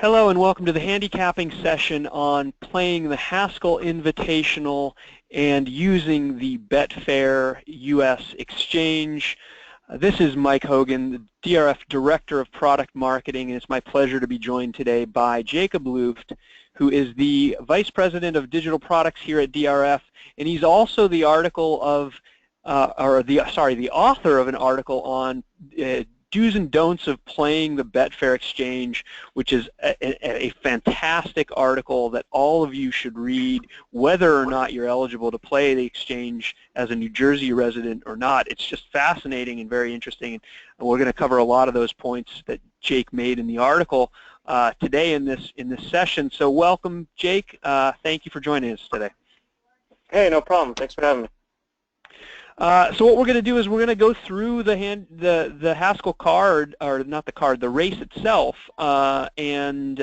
Hello and welcome to the handicapping session on playing the Haskell Invitational and using the Betfair US Exchange. This is Mike Hogan, the DRF Director of Product Marketing, and it's my pleasure to be joined today by Jacob Luft, who is the Vice President of Digital Products here at DRF, and he's also the the author of an article on do's and don'ts of playing the Betfair Exchange, which is a fantastic article that all of you should read, whether or not you're eligible to play the exchange as a New Jersey resident or not. It's just fascinating and very interesting, and we're going to cover a lot of those points that Jake made in the article today in this session. So welcome, Jake. Thank you for joining us today. Hey, no problem. Thanks for having me. So what we're going to do is we're going to go through the Haskell card, or not the card, the race itself, and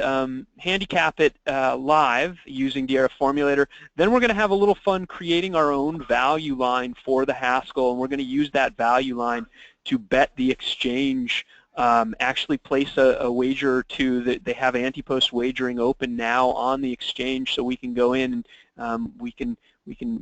handicap it live using DRF Formulator. Then we're going to have a little fun creating our own value line for the Haskell, and we're going to use that value line to bet the exchange. Actually place a wager or two. That they have anti-post wagering open now on the exchange, so we can go in and we can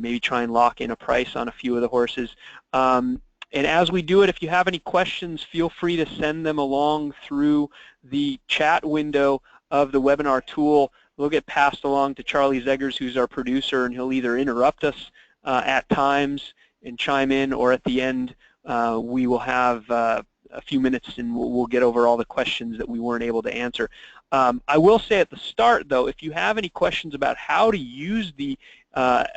maybe try and lock in a price on a few of the horses. And as we do it, if you have any questions, feel free to send them along through the chat window of the webinar tool. They'll get passed along to Charlie Zeggers, who's our producer, and he'll either interrupt us at times and chime in, or at the end we will have a few minutes and we'll get over all the questions that we weren't able to answer. I will say at the start, though, if you have any questions about how to use the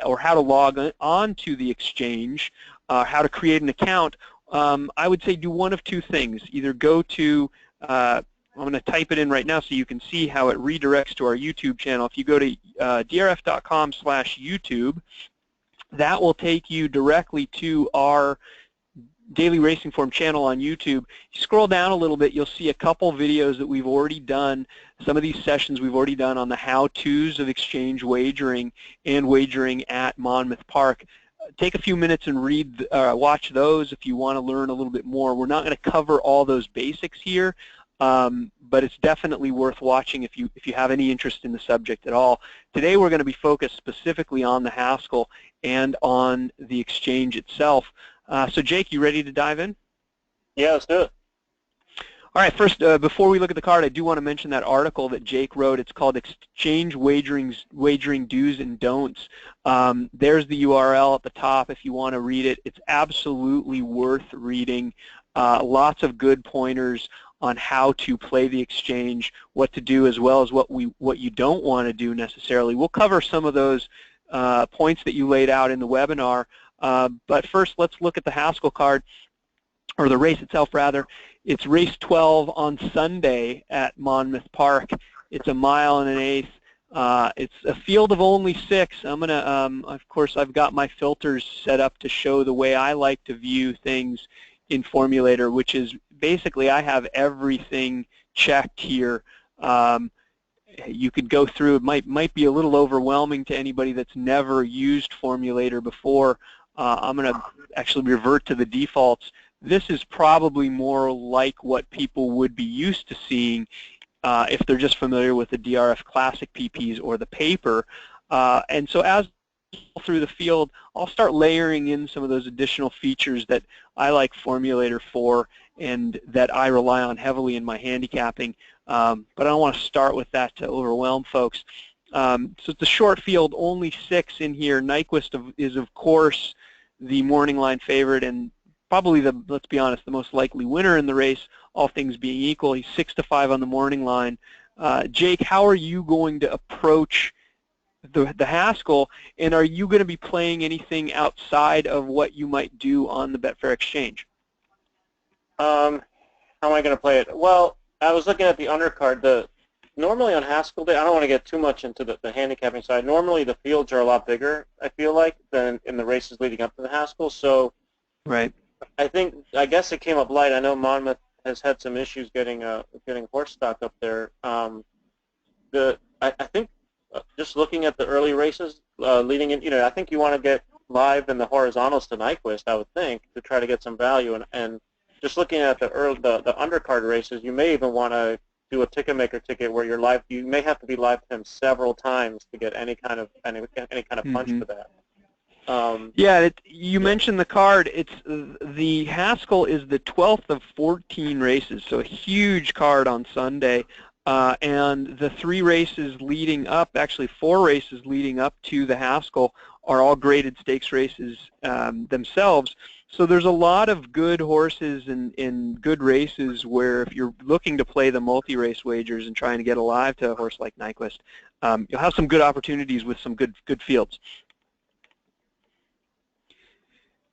or how to log on to the exchange, how to create an account, I would say do one of two things. Either go to, I'm going to type it in right now so you can see how it redirects to our YouTube channel. If you go to drf.com/YouTube, that will take you directly to our Daily Racing Form channel on YouTube. You scroll down a little bit, you'll see a couple videos that we've already done. Some of these sessions we've already done on the how-tos of exchange wagering and wagering at Monmouth Park. Take a few minutes and watch those if you want to learn a little bit more. We're not going to cover all those basics here, but it's definitely worth watching if you have any interest in the subject at all. Today we're going to be focused specifically on the Haskell and on the exchange itself. So Jake, you ready to dive in? Yeah, let's do it. All right, first, before we look at the card, I do want to mention that article that Jake wrote. It's called Exchange Wagering Do's and Don'ts. There's the URL at the top if you want to read it. It's absolutely worth reading. Lots of good pointers on how to play the exchange, what to do, as well as what you don't want to do necessarily. We'll cover some of those points that you laid out in the webinar. But first, let's look at the Haskell card, or the race itself, rather. It's race 12 on Sunday at Monmouth Park. It's a 1 1/8 miles. It's a field of only 6. I'm going to, of course, I've got my filters set up to show the way I like to view things in Formulator, which is basically I have everything checked here. You could go through, it might be a little overwhelming to anybody that's never used Formulator before. I'm going to actually revert to the defaults. This is probably more like what people would be used to seeing if they're just familiar with the DRF Classic PPs or the paper. And so as through the field, I'll start layering in some of those additional features that I like Formulator for and that I rely on heavily in my handicapping. But I don't want to start with that to overwhelm folks. So it's a short field, only 6 in here. Nyquist is, of course, the morning line favorite and probably let's be honest, the most likely winner in the race, all things being equal. He's 6-5 on the morning line. Jake, how are you going to approach the Haskell, and are you going to be playing anything outside of what you might do on the Betfair Exchange? How am I going to play it? Well, I was looking at the undercard. Normally on Haskell Day, I don't want to get too much into the handicapping side. Normally the fields are a lot bigger, I feel like, than in the races leading up to the Haskell. So right. I guess it came up light. I know Monmouth has had some issues getting horse stock up there. I think just looking at the early races leading in, I think you want to get live in the horizontals to Nyquist, I would think, to try to get some value. And just looking at the undercard races, you may even want to do a ticket maker ticket where you may have to be live to him several times to get any kind of punch for that. Yeah, you Yeah. mentioned the card. It's the Haskell is the 12th of 14 races, so a huge card on Sunday. And the 3 races leading up, actually 4 races leading up to the Haskell, are all graded stakes races themselves. So there's a lot of good horses in good races where if you're looking to play the multi-race wagers and trying to get alive to a horse like Nyquist, you'll have some good opportunities with some good fields.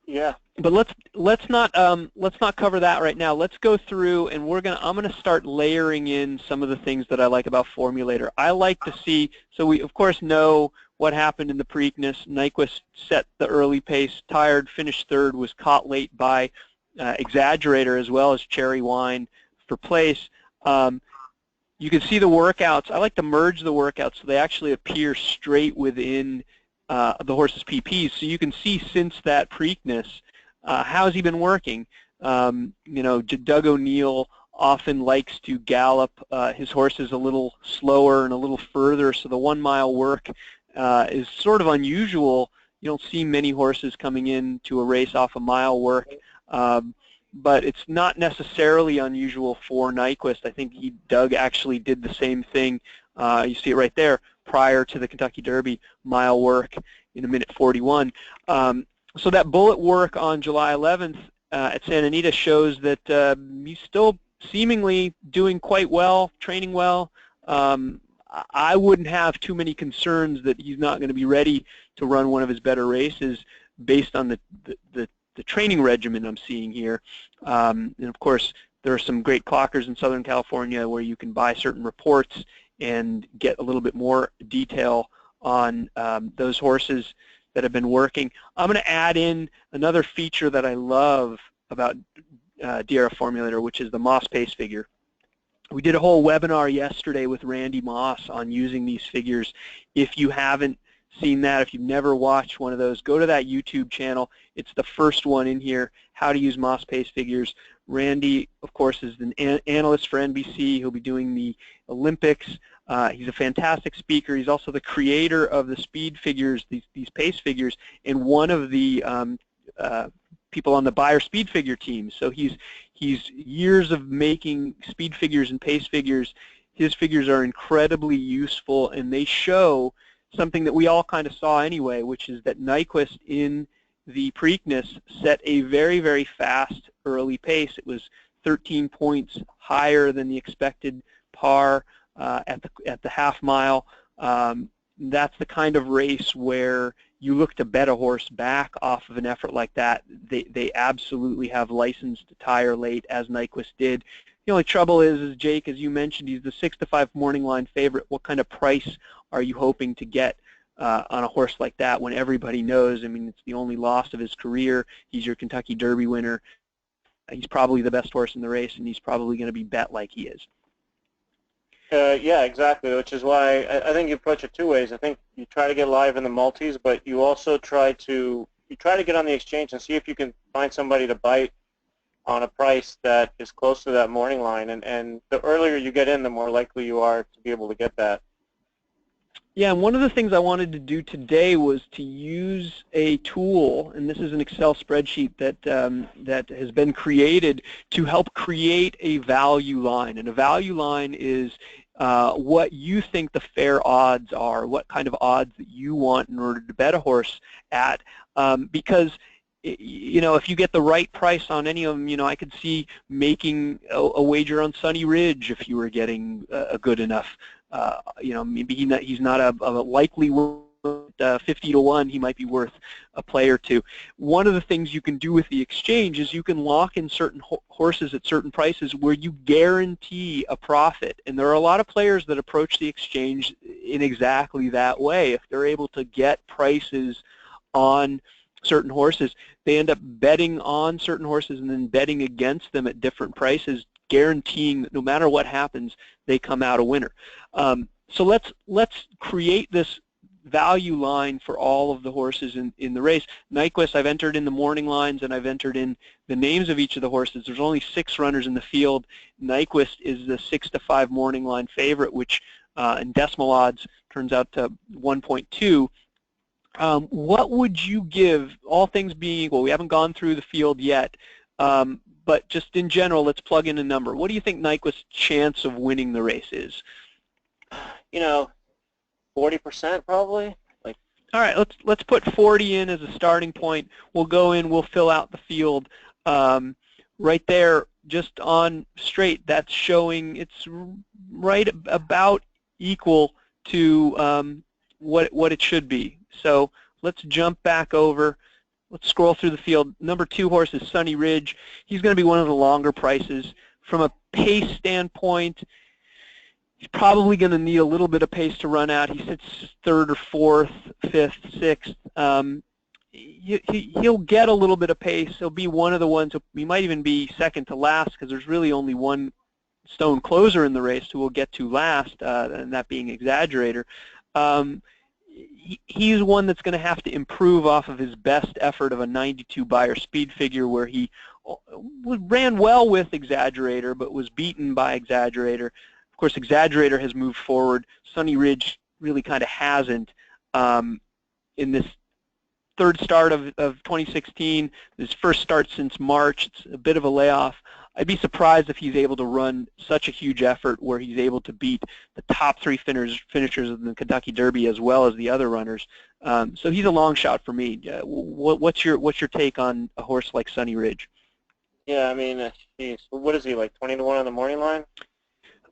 Yeah. But let's not cover that right now. Let's go through, and I'm gonna start layering in some of the things that I like about Formulator. I like to see, so we of course know what happened in the Preakness. Nyquist set the early pace, tired, finished third, was caught late by Exaggerator as well as Cherry Wine for place. You can see the workouts. I like to merge the workouts so they actually appear straight within the horse's PPs. So you can see since that Preakness, how's he been working? You know, Doug O'Neill often likes to gallop his horses a little slower and a little further, so the 1 mile work is sort of unusual. You don't see many horses coming into a race off a mile work, but it's not necessarily unusual for Nyquist. I think Doug actually did the same thing. You see it right there, prior to the Kentucky Derby, mile work in 1:41. So that bullet work on July 11th at Santa Anita shows that he's still seemingly doing quite well, training well. I wouldn't have too many concerns that he's not going to be ready to run one of his better races based on the training regimen I'm seeing here. And of course, there are some great clockers in Southern California where you can buy certain reports and get a little bit more detail on those horses that have been working. I'm going to add in another feature that I love about DRF Formulator, which is the Moss Pace figure. We did a whole webinar yesterday with Randy Moss on using these figures. If you haven't seen that, if you've never watched one of those, go to that YouTube channel. It's the first one in here, how to use Moss Pace figures. Randy, of course, is an analyst for NBC. He'll be doing the Olympics. He's a fantastic speaker. He's also the creator of the speed figures, these pace figures, and one of the people on the Bayer speed figure team. So he's years of making speed figures and pace figures. His figures are incredibly useful, and they show something that we all kind of saw anyway, which is that Nyquist in the Preakness set a very, very fast early pace. It was 13 points higher than the expected par at the half mile. That's the kind of race where you look to bet a horse back off of an effort like that. They absolutely have license to tire late, as Nyquist did. The only trouble is Jake, as you mentioned, he's the 6-5 morning line favorite. What kind of price are you hoping to get on a horse like that when everybody knows? I mean, it's the only loss of his career. He's your Kentucky Derby winner. He's probably the best horse in the race, and he's probably going to be bet like he is. Yeah, exactly, which is why I think you approach it 2 ways. I think you try to get live in the multis, but you also try to get on the exchange and see if you can find somebody to bite on a price that is close to that morning line. And the earlier you get in, the more likely you are to be able to get that. Yeah, and one of the things I wanted to do today was to use a tool, and this is an Excel spreadsheet that has been created to help create a value line. And a value line is what you think the fair odds are, what kind of odds that you want in order to bet a horse at, because you know, if you get the right price on any of them, you know, I could see making a wager on Sunny Ridge if you were getting a good enough. You know, maybe he's not a likely 50 to 1. He might be worth a play or two. One of the things you can do with the exchange is you can lock in certain horses at certain prices where you guarantee a profit. And there are a lot of players that approach the exchange in exactly that way. If they're able to get prices on certain horses, they end up betting on certain horses and then betting against them at different prices, guaranteeing that no matter what happens, they come out a winner. So let's create this value line for all of the horses in the race. Nyquist, I've entered in the morning lines, and I've entered in the names of each of the horses. There's only 6 runners in the field. Nyquist is the 6-5 morning line favorite, which in decimal odds turns out to 1.2. What would you give, all things being equal? We haven't gone through the field yet, but just in general, let's plug in a number. What do you think Nyquist's chance of winning the race is? 40% probably. Like, all right, let's put 40 in as a starting point. We'll go in, we'll fill out the field. Right there, just on straight, that's showing it's right about equal to what it should be. So let's jump back over. Let's scroll through the field. Number 2 horse is Sunny Ridge. He's going to be one of the longer prices. From a pace standpoint, he's probably going to need a little bit of pace to run out. He sits 3rd or 4th, 5th, 6th. He'll get a little bit of pace. He'll be one of the ones. He might even be second to last because there's really only one stone closer in the race who we'll get to last, and that being Exaggerator. He's one that's going to have to improve off of his best effort of a 92 Beyer speed figure, where he ran well with Exaggerator but was beaten by Exaggerator. Of course, Exaggerator has moved forward. Sunny Ridge really kind of hasn't. In this 3rd start of 2016, his first start since March, it's a bit of a layoff. I'd be surprised if he's able to run such a huge effort where he's able to beat the top 3 finishers of the Kentucky Derby as well as the other runners. So he's a long shot for me. What's your take on a horse like Sunny Ridge? Yeah, I mean, geez, what is he, like 20 to 1 on the morning line?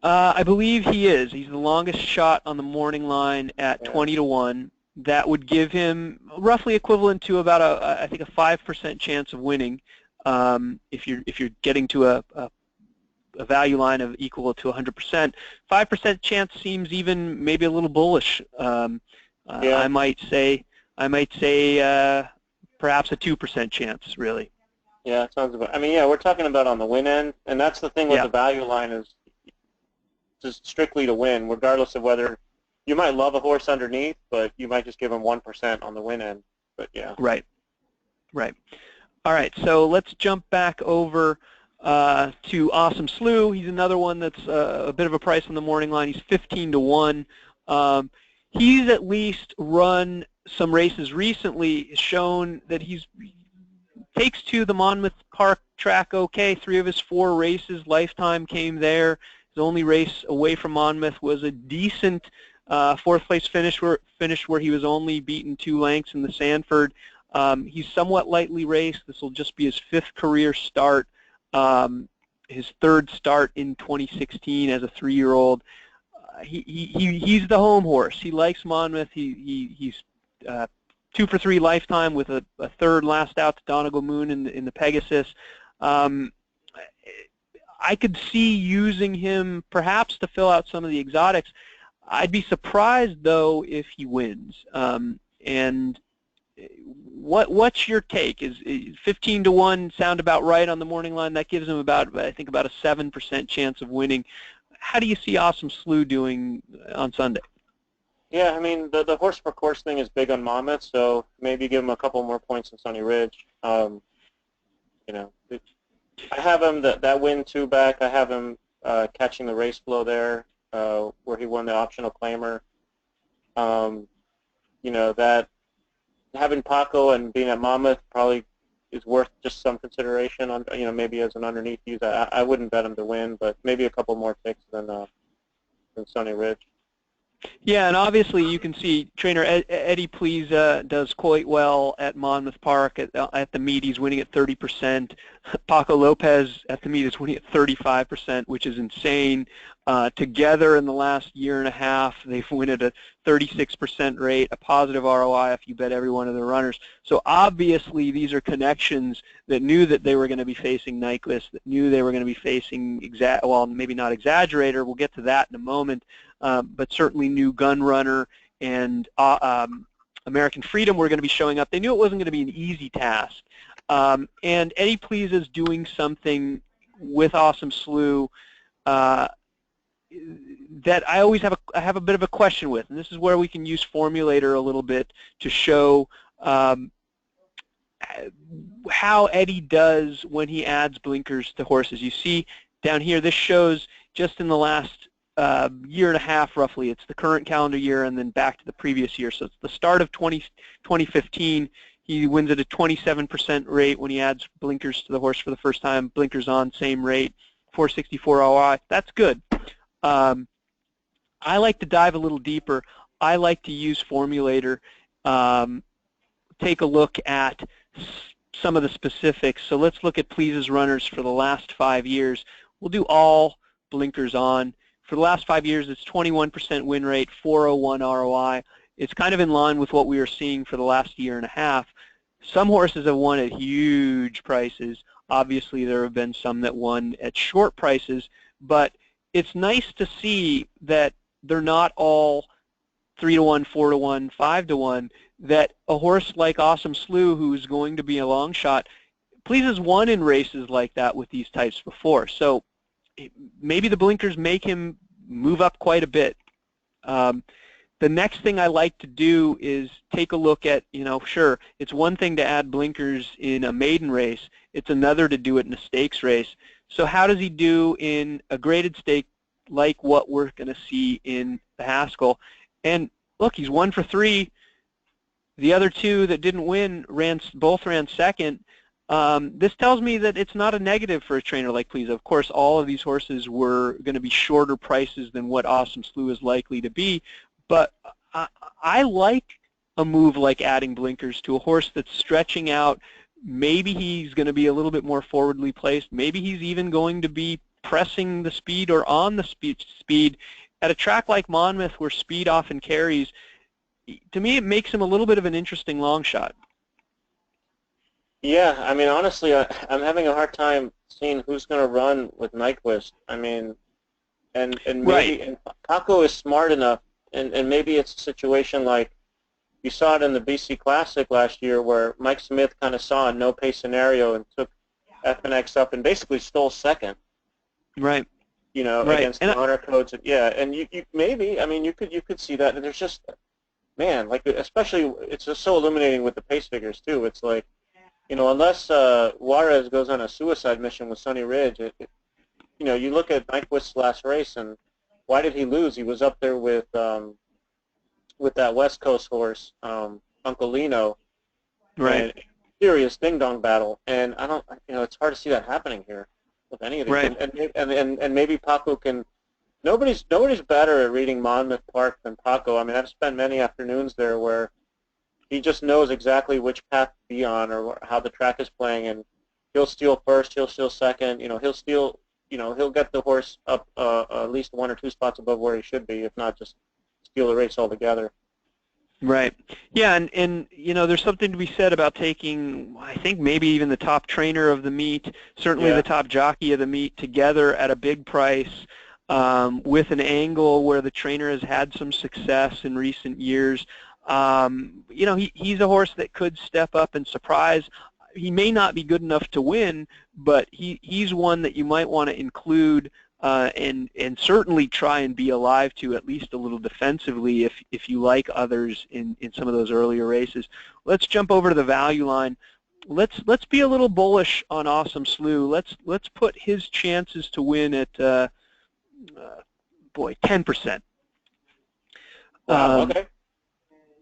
I believe he is. He's the longest shot on the morning line at 20 to 1. That would give him roughly equivalent to about I think a 5% chance of winning. If you're getting to a value line of equal to 100%, 5% chance seems even maybe a little bullish. I might say perhaps a 2% chance, really. Yeah, it sounds about. I mean, yeah, we're talking about on the win end, and that's the thing with the value line is just strictly to win, regardless of whether you might love a horse underneath, but you might just give him 1% on the win end. But yeah. Right. All right, so let's jump back over to Awesome Slew. He's another one that's a bit of a price on the morning line. He's 15 to 1. He's at least run some races recently, shown that he takes to the Monmouth Park track okay. 3 of his 4 races, Lifetime came there. His only race away from Monmouth was a decent 4th place finish where he was only beaten 2 lengths in the Sanford. He's somewhat lightly raced. This will just be his 5th career start, his 3rd start in 2016 as a 3-year-old. He's the home horse. He likes Monmouth. He's 2 for 3 Lifetime with a 3rd last out to Donegal Moon in the Pegasus. I could see using him perhaps to fill out some of the exotics. I'd be surprised, though, if he wins. And what's your take? Is 15 to 1 sound about right on the morning line? That gives him about, I think, about a 7% chance of winning. How do you see Awesome Slew doing on Sunday? Yeah, I mean, the horse per course thing is big on Monmouth, so maybe give him a couple more points in Sunny Ridge. I have him that win 2 back. I have him catching the race flow there, where he won the optional claimer. That having Paco and being at Monmouth probably is worth just some consideration on, maybe as an underneath use. I wouldn't bet him to win, but maybe a couple more ticks than Sunny Ridge. Yeah, and obviously you can see trainer Eddie Please does quite well at Monmouth Park at the meet. He's winning at 30%. Paco Lopez at the meet is winning at 35%, which is insane. Together in the last year and a half, they've won at a 36% rate, a positive ROI if you bet every one of the runners. So obviously these are connections that knew that they were going to be facing Nyquist, that knew they were going to be facing, maybe not Exaggerator. We'll get to that in a moment. But certainly knew Gun Runner and American Freedom were going to be showing up. They knew it wasn't going to be an easy task. And Eddie Please is doing something with Awesome Slew that I always have a bit of a question with, and this is where we can use Formulator a little bit to show how Eddie does when he adds blinkers to horses. You see down here, this shows just in the last year and a half roughly. It's the current calendar year and then back to the previous year. So it's the start of 2015. He wins at a 27% rate when he adds blinkers to the horse for the first time. Blinkers on, same rate, 464 ROI. That's good. I like to dive a little deeper. I like to use Formulator, take a look at some of the specifics. So let's look at Please's runners for the last 5 years. We'll do all blinkers on. For the last 5 years, it's 21% win rate, 401 ROI. It's kind of in line with what we were seeing for the last year and a half. Some horses have won at huge prices. Obviously, there have been some that won at short prices, but it's nice to see that they're not all 3-to-1, 4-to-1, 5-to-1, that a horse like Awesome Slew, who's going to be a long shot, Please's won in races like that with these types before. So maybe the blinkers make him move up quite a bit. The next thing I like to do is take a look at, sure, it's one thing to add blinkers in a maiden race. It's another to do it in a stakes race. So how does he do in a graded stake like what we're going to see in the Haskell? And look, he's 1 for 3. The other 2 that didn't win both ran second. This tells me that it's not a negative for a trainer like Please. Of course, all of these horses were going to be shorter prices than what Awesome Slew is likely to be, but I like a move like adding blinkers to a horse that's stretching out. Maybe he's going to be a little bit more forwardly placed. Maybe he's even going to be pressing the speed or on the speed. At a track like Monmouth where speed often carries, to me it makes him a little bit of an interesting long shot. Yeah, I mean, honestly, I'm having a hard time seeing who's going to run with Nyquist. I mean, and maybe Right. and Paco is smart enough, and maybe it's a situation like you saw it in the BC Classic last year where Mike Smith kind of saw a no-pay scenario and took FNX up and basically stole second. Right. Right. Against the honor codes. Yeah, and you maybe, I mean, you could see that, and there's just, man, like, especially, it's just so illuminating with the pace figures, too. It's like, unless Juarez goes on a suicide mission with Sunny Ridge, you look at Nyquist's last race, and why did he lose? He was up there with that West Coast horse, Uncle Lino, Right. and serious ding-dong battle, and I don't, it's hard to see that happening here with any of these. Right. And maybe Paco can. Nobody's better at reading Monmouth Park than Paco. I mean, I've spent many afternoons there where he just knows exactly which path to be on or how the track is playing, and he'll steal first, he'll steal second. He'll steal. He'll get the horse up at least 1 or 2 spots above where he should be, if not just steal the race altogether. Right. Yeah, and there's something to be said about taking, I think, maybe even the top trainer of the meet, certainly the top jockey of the meet, together at a big price with an angle where the trainer has had some success in recent years. He's a horse that could step up and surprise. He may not be good enough to win, but he's one that you might want to include and certainly try and be alive to, at least a little defensively, if you like others in some of those earlier races. Let's jump over to the value line. Let's be a little bullish on Awesome Slew. Let's put his chances to win at 10%. Wow. Okay.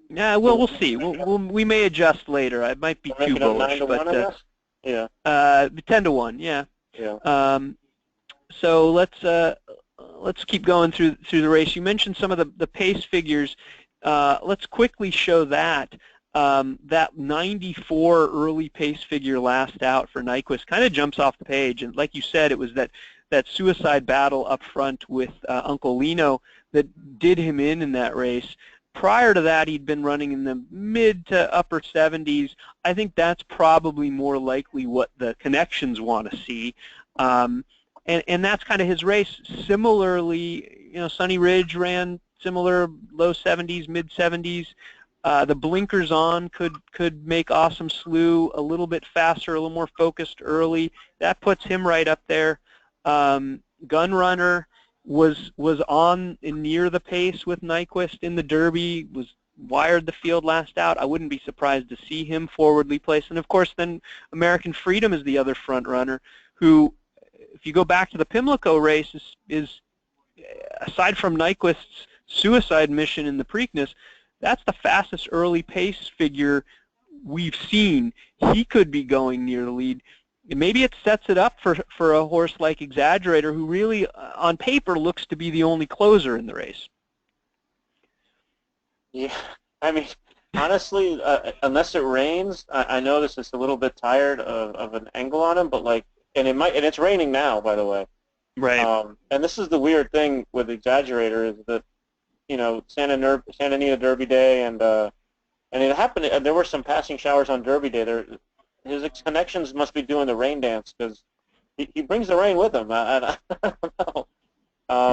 Yeah, well, we'll see. We may adjust later. It might be too bullish, 9-1, I guess? Yeah. 10-1. Yeah. Yeah. So let's keep going through the race. You mentioned some of the pace figures. Let's quickly show that. That 94 early pace figure last out for Nyquist kind of jumps off the page. And like you said, it was that suicide battle up front with Uncle Lino that did him in that race. Prior to that, he'd been running in the mid to upper 70s. I think that's probably more likely what the connections want to see. And that's kind of his race. Similarly, Sunny Ridge ran similar low 70s, mid 70s. The blinkers on could make Awesome Slew a little bit faster, a little more focused early. That puts him right up there. Gun Runner, was on and near the pace with Nyquist in the Derby, was wired the field last out. I wouldn't be surprised to see him forwardly placed. And of course then American Freedom is the other front runner who, if you go back to the Pimlico race, is aside from Nyquist's suicide mission in the Preakness, that's the fastest early pace figure we've seen. He could be going near the lead. Maybe it sets it up for a horse like Exaggerator, who really, on paper, looks to be the only closer in the race. Yeah, I mean, honestly, unless it rains, I know this is a little bit tired of an angle on him, but like, and it's raining now, by the way. Right. And this is the weird thing with Exaggerator is that, you know, Santa Anita Derby Day and it happened. There were some passing showers on Derby Day. His connections must be doing the rain dance because he brings the rain with him. I don't know.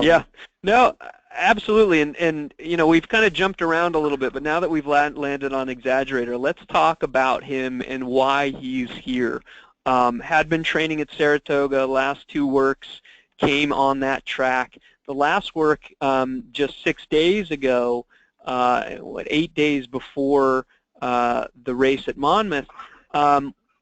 Yeah. No, absolutely. And you know, we've kind of jumped around a little bit, but now that we've landed on Exaggerator, let's talk about him and why he's here. Had been training at Saratoga. Last two works came on that track. The last work just 6 days ago, 8 days before the race at Monmouth,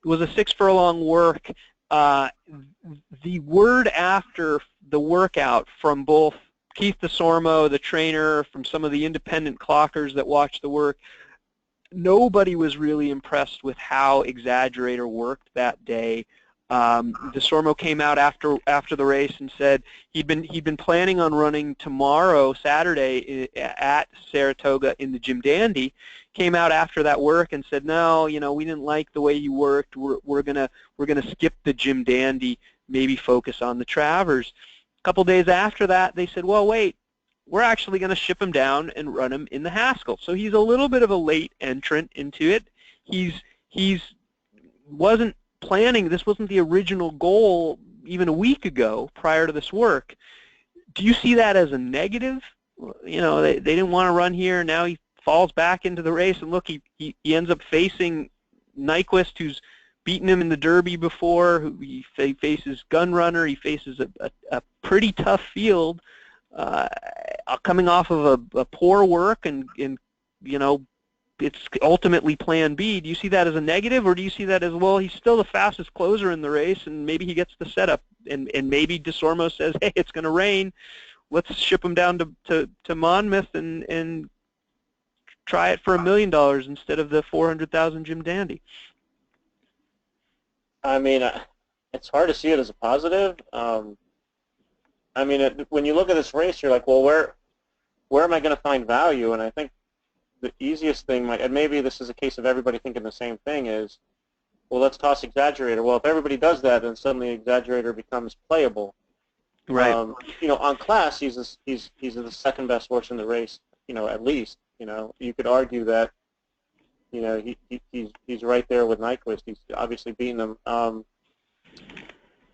was a 6 furlong work. The word after the workout from both Keith DeSormo, the trainer, from some of the independent clockers that watched the work, nobody was really impressed with how Exaggerator worked that day. DeSormo came out after the race and said he'd been planning on running tomorrow, Saturday, at Saratoga in the Jim Dandy. Came out after that work and said, no, you know, we didn't like the way you worked. We're gonna skip the Jim Dandy, maybe focus on the Travers. A couple days after that, they said, well, wait, we're actually going to ship him down and run him in the Haskell. So he's a little bit of a late entrant into it. He's wasn't planning. This wasn't the original goal even a week ago prior to this work. Do you see that as a negative? You know, they didn't want to run here. Now he falls back into the race, and look, he ends up facing Nyquist, who's beaten him in the Derby before. He faces Gunrunner. He faces a pretty tough field, coming off of a poor work, and you know, it's ultimately plan B. Do you see that as a negative, or do you see that as, well, he's still the fastest closer in the race, and maybe he gets the setup, and maybe DeSormo says, hey, it's going to rain, let's ship him down to Monmouth and try it for $1 million instead of the 400,000 Jim Dandy? I mean, it's hard to see it as a positive. I mean, when you look at this race, you're like, well, where am I going to find value? And I think the easiest thing, and maybe this is a case of everybody thinking the same thing, is, well, let's toss Exaggerator. Well, if everybody does that, then suddenly Exaggerator becomes playable. Right. You know, on class, he's the second best horse in the race. You know, at least. You know, you could argue that, you know, he's right there with Nyquist. He's obviously beaten him.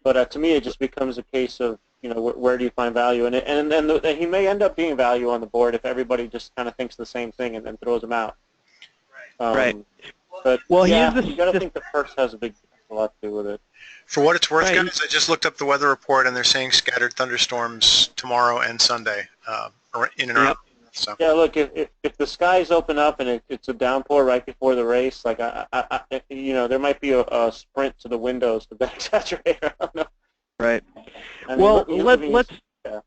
But to me, it just becomes a case of, you know, where do you find value? And he may end up being value on the board if everybody just kind of thinks the same thing and then throws him out. Right. But well, yeah, you got to think the purse has a lot to do with it. For what it's worth, Right. guys, I just looked up the weather report, and they're saying scattered thunderstorms tomorrow and Sunday, in and around. Yep. So. Yeah, look, if the skies open up and it's a downpour right before the race, like you know, there might be a sprint to the windows to that Exaggerator. I don't know. Right. I mean, Well, yeah.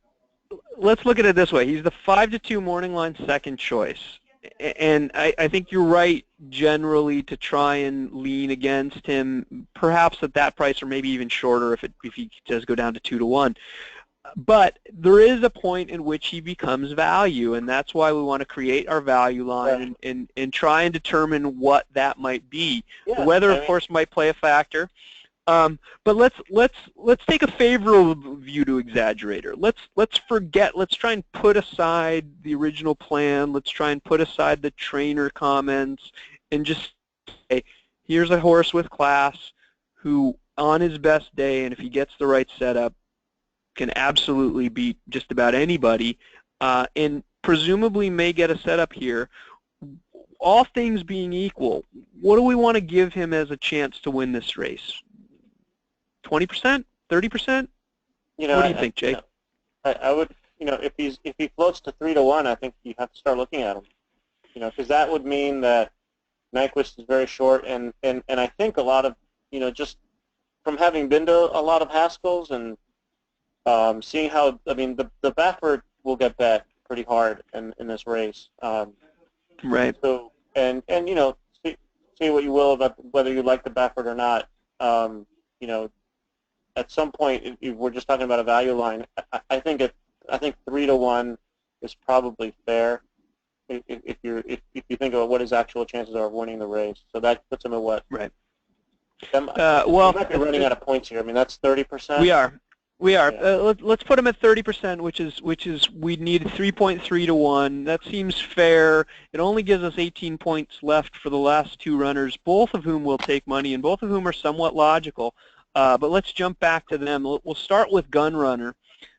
let's look at it this way. He's the 5-2 morning line second choice, and I think you're right generally to try and lean against him, perhaps at that price or maybe even shorter if he does go down to 2-1. But there is a point in which he becomes value, and that's why we want to create our value line and try and determine what that might be. Yeah, The weather, of course, might play a factor. But let's take a favorable view to Exaggerator. Let's forget. Let's try and put aside the original plan. Let's try and put aside the trainer comments and just say, here's a horse with class who, on his best day, and if he gets the right setup, can absolutely beat just about anybody, and presumably may get a setup here. All things being equal, what do we want to give him as a chance to win this race? 20%? 30%? You know, What do you think, Jake? I would. if he floats to 3-1, I think you have to start looking at him. Because that would mean that Nyquist is very short, and I think a lot of, just from having been to a lot of Haskells and seeing how, I mean, the Baffert will get bet pretty hard in this race. Right. So and say what you will about whether you like the Baffert or not. At some point, if we're just talking about a value line, I think 3-1 is probably fair. If you think about what his actual chances are of winning the race, so that puts him at what? Right. We might be running out of points here. I mean, that's 30%. We are. Yeah. Let's put him at 30%, which is we need 3.3 to 1. That seems fair. It only gives us 18 points left for the last two runners, both of whom will take money, and both of whom are somewhat logical. But let's jump back to them. We'll start with Gunrunner,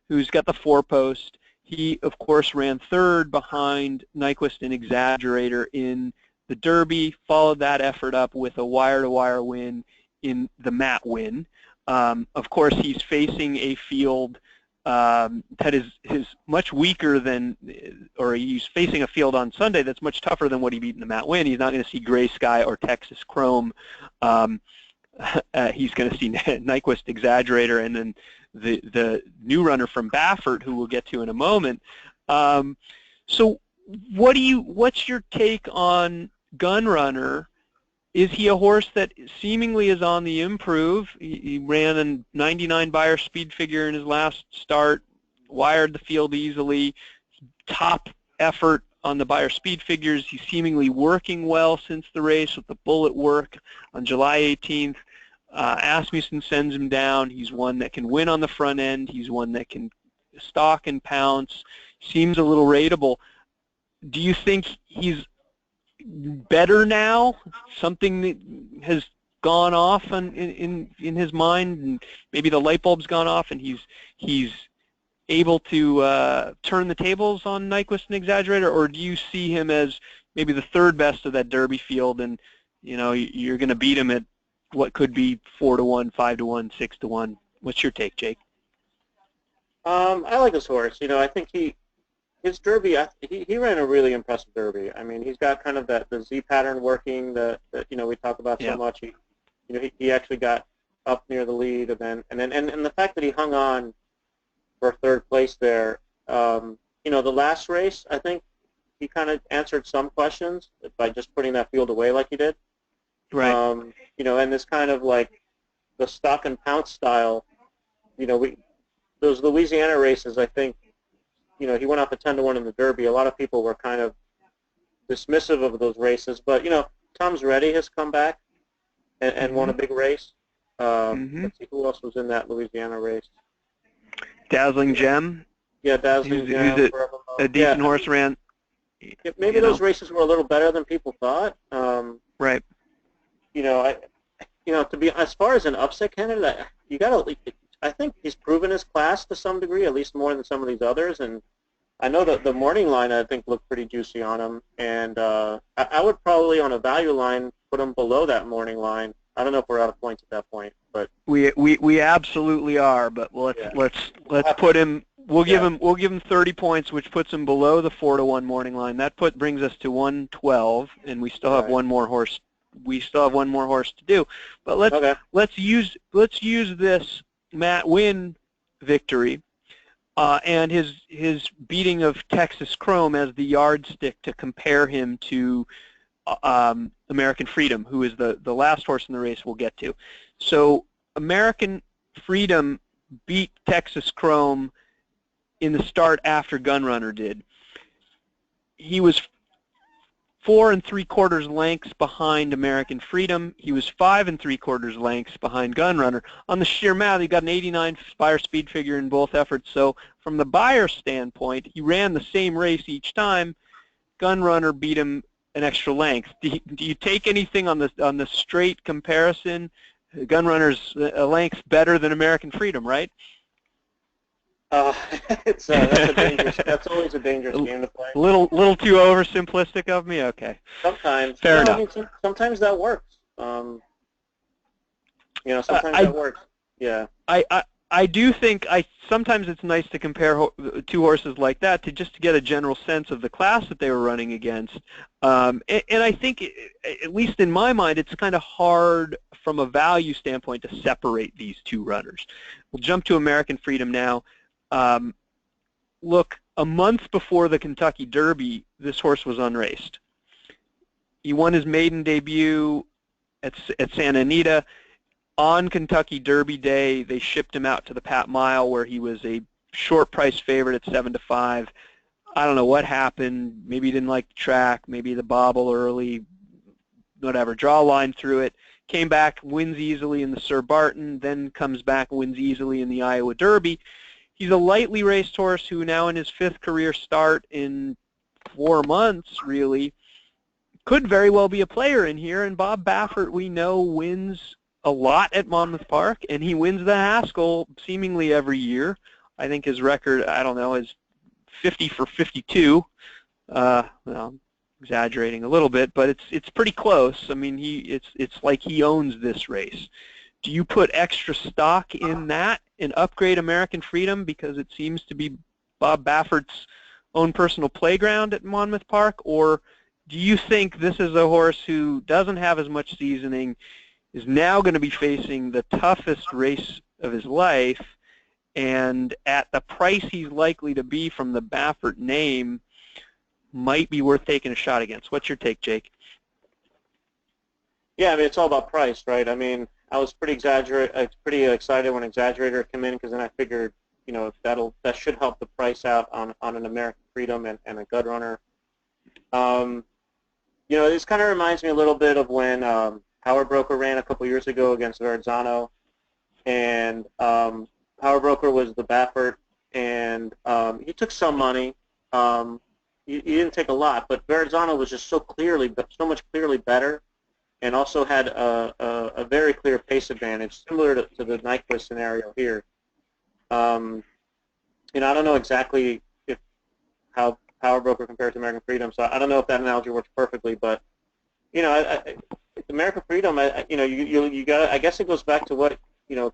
who's got the 4-post. He, of course, ran third behind Nyquist and Exaggerator in the Derby, followed that effort up with a wire-to-wire win in the Matt win. Of course, he's facing a field that is much weaker than, or he's facing a field on Sunday that's much tougher than what he beat in the Matt win. He's not going to see Gray Sky or Texas Chrome. He's going to see Nyquist, Exaggerator, and then the new runner from Baffert, who we'll get to in a moment. So what's your take on Gunrunner? Is he a horse that seemingly is on the improve? He ran a 99 Beyer speed figure in his last start, wired the field easily, top effort on the Beyer speed figures. He's seemingly working well since the race with the bullet work on July 18th. Asmussen sends him down. He's one that can win on the front end. He's one that can stalk and pounce. Seems a little rateable. Do you think he's better now? Something that has gone off in his mind, and maybe the light bulb's gone off, and he's able to turn the tables on Nyquist and Exaggerator, or do you see him as maybe the third best of that Derby field, and you're going to beat him at what could be 4-1, 5-1, 6-1? What's your take, Jake? I like this horse. I think his Derby, he ran a really impressive Derby. I mean, he's got kind of the Z pattern working that we talk about so much. He actually got up near the lead, and the fact that he hung on for third place there. The last race, I think he kind of answered some questions by just putting that field away like he did. Right. And this kind of like the stock and pounce style. Those Louisiana races, I think. He went off a 10-1 in the Derby. A lot of people were kind of dismissive of those races, but Tom's Ready has come back and won a big race. Let's see who else was in that Louisiana race. Dazzling Gem. Yeah, Dazzling Gem. Who's a decent horse ran. Maybe those races were a little better than people thought. Right. To be as far as an upset candidate, you got to. I think he's proven his class to some degree, at least more than some of these others. And I know that the morning line, I think, looked pretty juicy on him. And I would probably, on a value line, put him below that morning line. I don't know if we're out of points at that point, but we absolutely are. But let's put him. We'll give him 30 points, which puts him below the 4-1 morning line. That brings us to 112, and we still have one more horse. We still have one more horse to do. But let's use this Matt Wynn victory and his beating of Texas Chrome as the yardstick to compare him to American Freedom, who is the last horse in the race we'll get to. So American Freedom beat Texas Chrome in the start after Gunrunner did. He was 4 3/4 lengths behind American Freedom. He was 5 3/4 lengths behind Gunrunner. On the sheer math, he got an 89 Beyer speed figure in both efforts. So from the Beyer standpoint, he ran the same race each time. Gunrunner beat him an extra length. Do you take anything on the straight comparison? Gunrunner's a length better than American Freedom, right? That's a dangerous. That's always a dangerous game to play. Little too oversimplistic of me. Okay. Sometimes. Fair enough. I mean, sometimes that works. Sometimes that works. Yeah. I I do think sometimes it's nice to compare two horses like that to just to get a general sense of the class that they were running against. And I think, at least in my mind, it's kind of hard from a value standpoint to separate these two runners. We'll jump to American Freedom now. Look, a month before the Kentucky Derby, this horse was unraced. He won his maiden debut at Santa Anita. On Kentucky Derby Day, they shipped him out to the Pat Mile, where he was a short price favorite at 7-5. I don't know what happened. Maybe he didn't like the track. Maybe the bobble early. Whatever. Draw a line through it. Came back, wins easily in the Sir Barton. Then comes back, wins easily in the Iowa Derby. He's a lightly raced horse who now in his 5th career start in 4 months, really, could very well be a player in here. And Bob Baffert, we know, wins a lot at Monmouth Park, and he wins the Haskell seemingly every year. I think his record, I don't know, is 50 for 52. Well, I'm exaggerating a little bit, but it's pretty close. I mean, it's like he owns this race. Do you put extra stock in that and upgrade American Freedom because it seems to be Bob Baffert's own personal playground at Monmouth Park, or do you think this is a horse who doesn't have as much seasoning, is now going to be facing the toughest race of his life, and at the price he's likely to be from the Baffert name, might be worth taking a shot against? What's your take, Jake? Yeah, I mean, it's all about price, right? I mean, I was pretty excited when Exaggerator came in, because then I figured, you know, that should help the price out on an American Freedom and a Gut Runner. You know, this kind of reminds me a little bit of when Power Broker ran a couple years ago against Verrazzano, and Power Broker was the Baffert, and he took some money. He didn't take a lot, but Verrazzano was just so much clearly better, and also had a very clear pace advantage, similar to the Nyquist scenario here. You know, I don't know exactly how Power Broker compares to American Freedom, so I don't know if that analogy works perfectly, but you know, American Freedom, you know, you got. I guess it goes back to what, you know,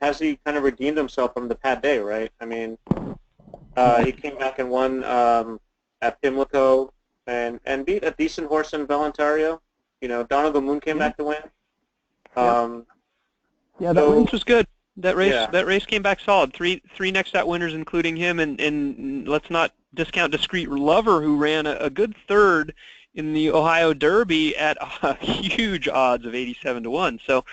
has he kind of redeemed himself from the Pat Day, right? I mean, he came back and won at Pimlico and beat a decent horse in Ontario. You know, Donegal Moon came back to win. Yeah, that race was good. That race came back solid. Three next out winners, including him, and let's not discount Discreet Lover, who ran a good third in the Ohio Derby at huge odds of 87-1. So,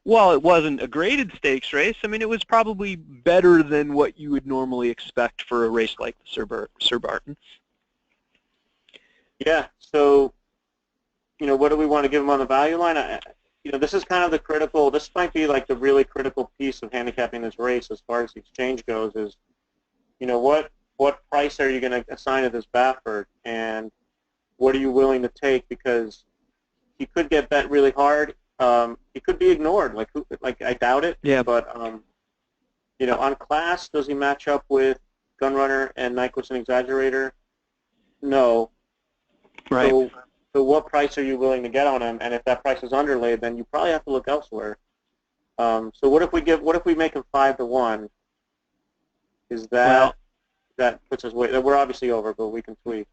while it wasn't a graded stakes race, I mean, it was probably better than what you would normally expect for a race like the Sir Barton. Yeah. So, you know, what do we want to give him on the value line? You know, this is kind of the critical. This might be like the really critical piece of handicapping this race as far as the exchange goes. Is, you know, what price are you going to assign to this Baffert, and what are you willing to take? Because he could get bet really hard. He could be ignored. Like I doubt it. Yeah. But you know, on class, does he match up with Gunrunner and Nyquist and Exaggerator? No. Right. So what price are you willing to get on him? And if that price is underlaid, then you probably have to look elsewhere. So what if we make him 5-1? Is that puts us way? We're obviously over, but we can tweak.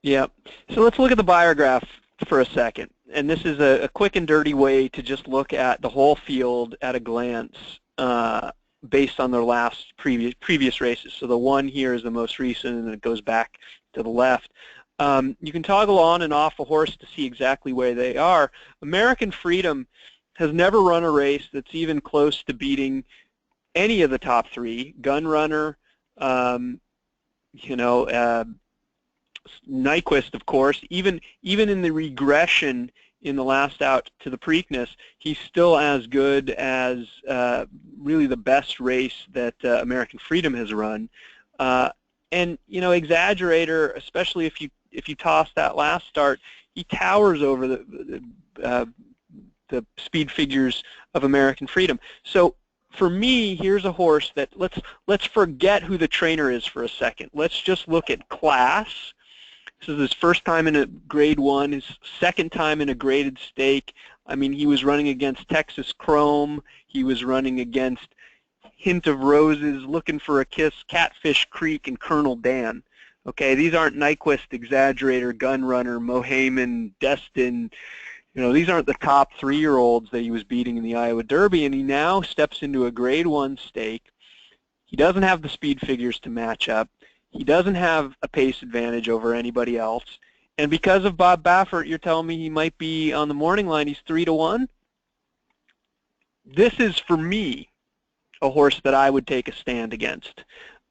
Yeah. So let's look at the Beyer graph for a second. And this is a quick and dirty way to just look at the whole field at a glance based on their last previous races. So the one here is the most recent, and it goes back to the left. You can toggle on and off a horse to see exactly where they are. American Freedom has never run a race that's even close to beating any of the top three. Gunrunner, you know, Nyquist, of course. Even in the regression in the last out to the Preakness, he's still as good as really the best race that American Freedom has run. And you know, Exaggerator, especially if you toss that last start, he towers over the speed figures of American Freedom. So for me, here's a horse that let's forget who the trainer is for a second. Let's just look at class. This is his first time in a Grade 1, his second time in a graded stake. I mean, he was running against Texas Chrome. He was running against Hint of Roses, Looking for a Kiss, Catfish Creek, and Colonel Dan. Okay, these aren't Nyquist, Exaggerator, Gunrunner, Mohayman, Destin. You know, these aren't the top 3-year-olds that he was beating in the Iowa Derby, and he now steps into a Grade 1 stake. He doesn't have the speed figures to match up. He doesn't have a pace advantage over anybody else. And because of Bob Baffert, you're telling me he might be on the morning line. He's 3-1. This is, for me, a horse that I would take a stand against.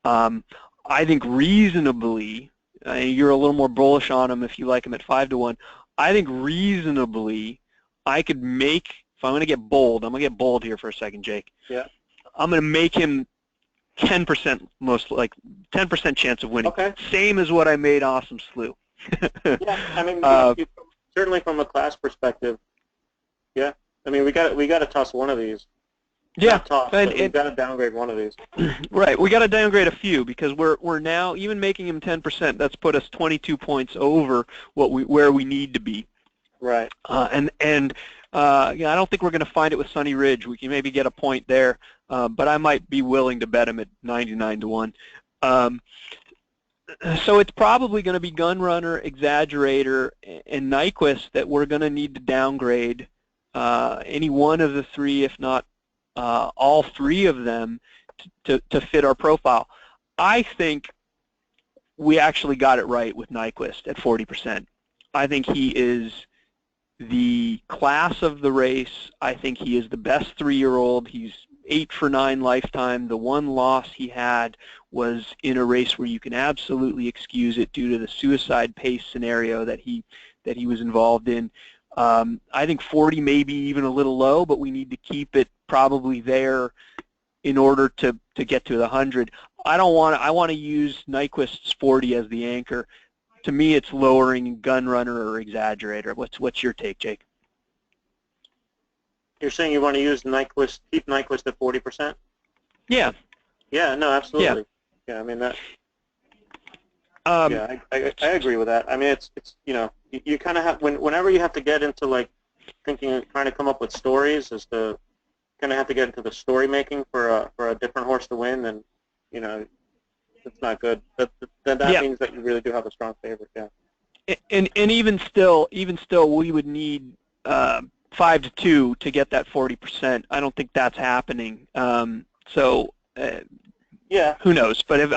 I think reasonably, you're a little more bullish on him if you like him at 5-1. I think reasonably, I could make, if I'm going to get bold, I'm going to get bold here for a second, Jake. Yeah. I'm going to make him 10%, most like 10% chance of winning. Okay. Same as what I made Awesome Slew. Yeah, I mean, certainly from a class perspective, yeah. I mean, we got to toss one of these. Yeah, not toss, but we've got to downgrade one of these. Right, we got to downgrade a few because we're now even making him 10%. That's put us 22 points over where we need to be. Right. Yeah, I don't think we're going to find it with Sunny Ridge. We can maybe get a point there, but I might be willing to bet him at 99-1. So it's probably going to be Gunrunner, Exaggerator, and Nyquist that we're going to need to downgrade. Any one of the three, if not all three of them, to fit our profile. I think we actually got it right with Nyquist at 40%. I think he is the class of the race. I think he is the best 3-year-old. He's 8 for 9 lifetime. The one loss he had was in a race where you can absolutely excuse it due to the suicide pace scenario that he was involved in. I think 40 may be even a little low, but we need to keep it probably there in order to get to the 100. I want to use Nyquist's 40 as the anchor. To me, it's lowering Gunrunner or Exaggerator. What's your take, Jake? You're saying you want to use Nyquist, keep Nyquist at 40%? Yeah. Yeah. No, absolutely. Yeah. I mean that. Yeah, I agree with that. I mean, it's you kind of have whenever you have to get into like thinking, trying to come up with stories, as to kind of have to get into the story making for a different horse to win, and it's not good. That means that you really do have a strong favorite. Yeah. And even still, we would need 5-2 to get that 40%. I don't think that's happening. Yeah. Who knows? But if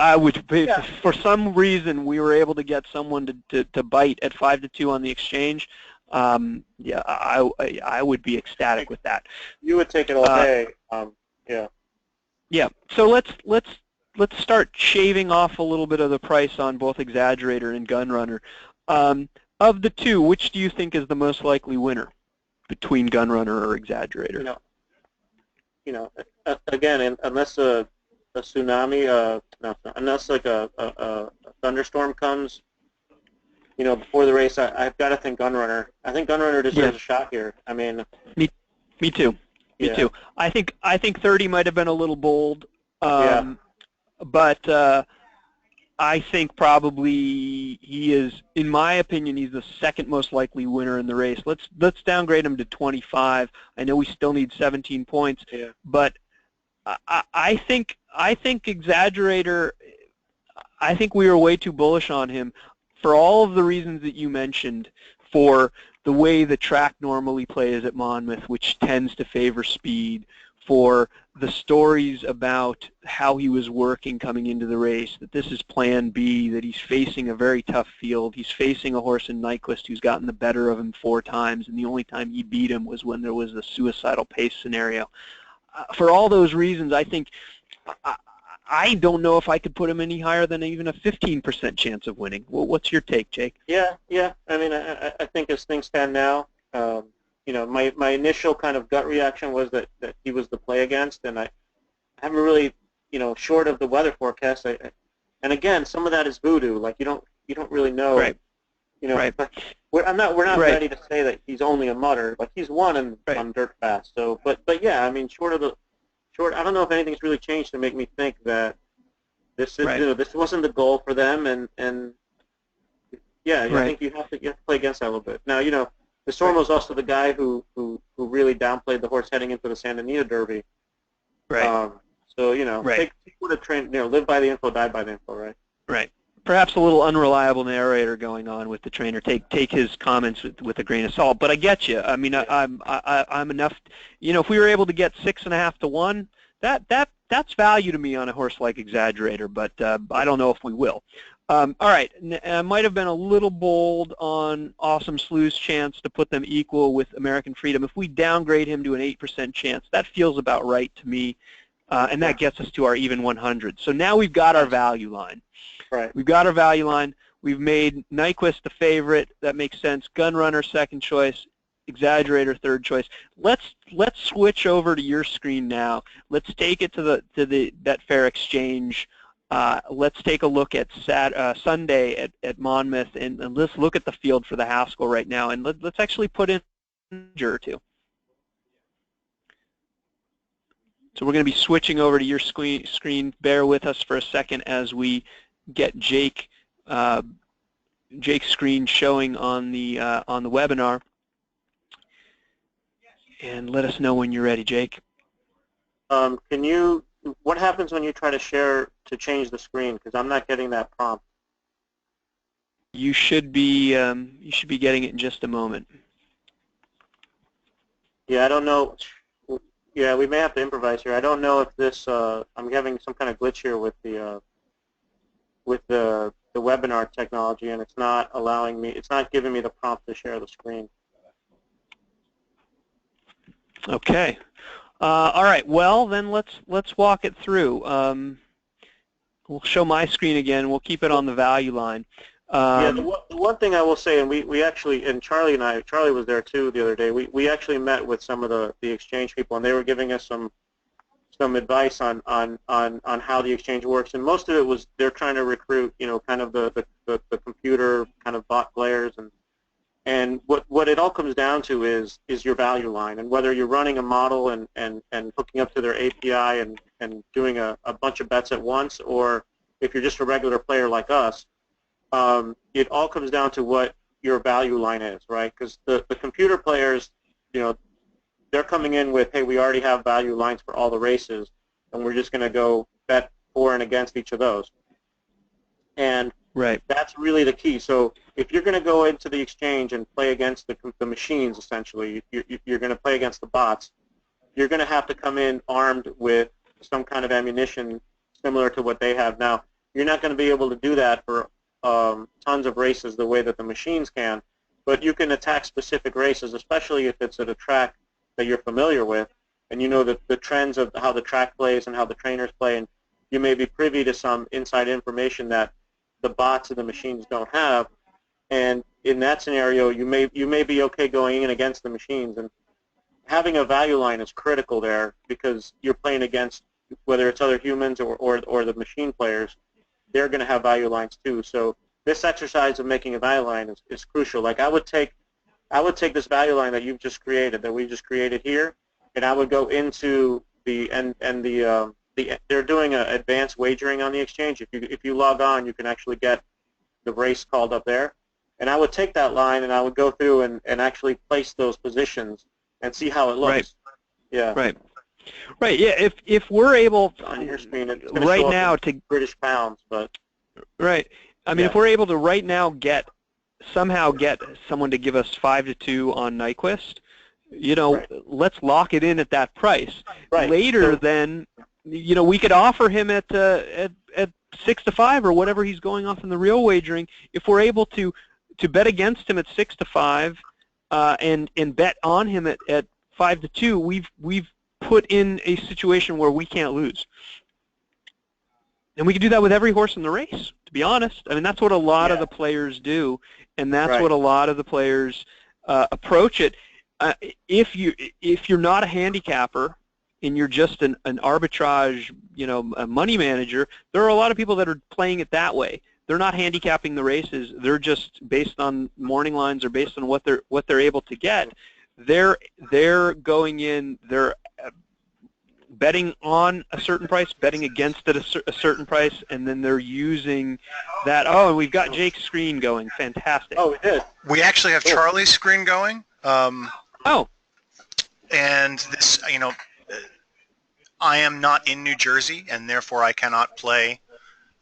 for some reason we were able to get someone to bite at 5-2 on the exchange, yeah, I would be ecstatic with that. You would take it all day. Yeah. Yeah. So let's start shaving off a little bit of the price on both Exaggerator and Gunrunner. Of the two, which do you think is the most likely winner between Gunrunner or Exaggerator? Again, unless a tsunami, unless like a thunderstorm comes, before the race, I've got to think Gunrunner. I think Gunrunner deserves a shot here. I mean, me too. Me too. I think 30 might have been a little bold, but I think probably he is, in my opinion, he's the second most likely winner in the race. Let's downgrade him to 25. I know we still need 17 points, but I think Exaggerator, I think we were way too bullish on him for all of the reasons that you mentioned, for the way the track normally plays at Monmouth, which tends to favor speed, for the stories about how he was working coming into the race, that this is plan B, that he's facing a very tough field. He's facing a horse in Nyquist who's gotten the better of him 4 times, and the only time he beat him was when there was a suicidal pace scenario. For all those reasons, I think I don't know if I could put him any higher than even a 15% chance of winning. What's your take, Jake? Yeah. I mean, I think as things stand now, my initial kind of gut reaction was that he was the play against, and I haven't really, short of the weather forecast. And again, some of that is voodoo. Like you don't really know. Right. Right. But we're not ready to say that he's only a mutter. Like he's won on dirt fast. So, but yeah, I mean, I don't know if anything's really changed to make me think that this is, this wasn't the goal for them, and yeah, I think you have to play against that a little bit. Now, The Storm was also the guy who really downplayed the horse heading into the Santa Anita Derby. Right. So Right. take what a train, live by the info, die by the info, right? Right. Perhaps a little unreliable narrator going on with the trainer. Take his comments with a grain of salt. But I get you. I mean, I'm enough. If we were able to get 6.5 to 1, that's value to me on a horse like Exaggerator. But I don't know if we will. All right. I might have been a little bold on Awesome Slew's chance to put them equal with American Freedom. If we downgrade him to an 8% chance, that feels about right to me. And that gets us to our even 100. So now we've got our value line. Right. We've got our value line. We've made Nyquist the favorite. That makes sense. Gunrunner second choice. Exaggerator third choice. Let's switch over to your screen now. Let's take it to the Betfair Exchange. Let's take a look at Sunday at Monmouth, and let's look at the field for the Haskell right now. And let's actually put in a or two. So we're going to be switching over to your screen. Bear with us for a second as we get Jake's screen showing on the webinar, and let us know when you're ready, Jake. What happens when you try to change the screen? Because I'm not getting that prompt. You should be getting it in just a moment. Yeah, I don't know. Yeah, we may have to improvise here. I don't know if this. I'm having some kind of glitch here with the webinar technology, and it's not allowing me. It's not giving me the prompt to share the screen. Okay. All right. Well, then let's walk it through. We'll show my screen again. We'll keep it on the value line. Yeah, the one thing I will say, and we actually, and Charlie was there too the other day. We actually met with some of the exchange people, and they were giving us some advice on how the exchange works. And most of it was they're trying to recruit, kind of the computer kind of bot players, and what it all comes down to is your value line, and whether you're running a model and hooking up to their API and doing a bunch of bets at once, or if you're just a regular player like us. It all comes down to what your value line is, right? Because the computer players, they're coming in with, hey, we already have value lines for all the races, and we're just going to go bet for and against each of those. And right. That's really the key. So if you're going to go into the exchange and play against the machines, essentially, you're going to play against the bots, you're going to have to come in armed with some kind of ammunition similar to what they have now. You're not going to be able to do that for tons of races the way that the machines can, but you can attack specific races, especially if it's at a track that you're familiar with, and you know the trends of how the track plays and how the trainers play, and you may be privy to some inside information that the bots and the machines don't have, and in that scenario you may be okay going in against the machines, and having a value line is critical there because you're playing against, whether it's other humans or the machine players, they're going to have value lines too. So this exercise of making a value line is crucial. Like I would take this value line that we just created here, and I would go into they're doing an advanced wagering on the exchange. If you log on, you can actually get the race called up there, and I would take that line and I would go through and actually place those positions and see how it looks. Right. Yeah. Right. Right. Yeah. If we're able on your screen, it's right now to British pounds, but right. I mean, if we're able to right now somehow get someone to give us 5 to 2 on Nyquist, right. Let's lock it in at that price. Right. Later, then, we could offer him at 6 to 5 or whatever he's going off in the real wagering. If we're able to bet against him at 6 to 5 and bet on him at 5 to 2, we've put in a situation where we can't lose. And we can do that with every horse in the race, to be honest. I mean, that's what a lot of the players do, and that's what a lot of the players approach it. If you're not a handicapper and you're just an arbitrage, a money manager, there are a lot of people that are playing it that way. They're not handicapping the races. They're just based on morning lines or based on what they're able to get. They're going in. They're betting on a certain price, betting against it a certain price, and then they're using that. Oh, and we've got Jake's screen going. Fantastic. Oh, we did. We actually have Charlie's screen going. Oh, And this, I am not in New Jersey, and therefore I cannot play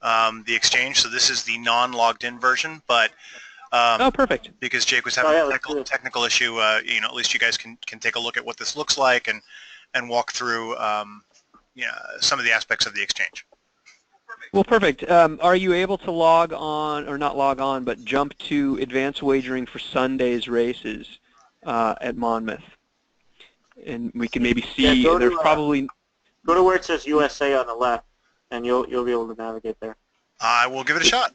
the exchange. So this is the non-logged in version, but oh, perfect. because Jake was Oh having yeah, a let's do it. technical issue, at least you guys can take a look at what this looks like and walk through some of the aspects of the exchange. Well, perfect. Are you able to log on, or not log on, but jump to advanced wagering for Sunday's races at Monmouth? And we can maybe Yeah, see, there's probably... go to where it says USA on the left, and you'll be able to navigate there. I will give it a shot.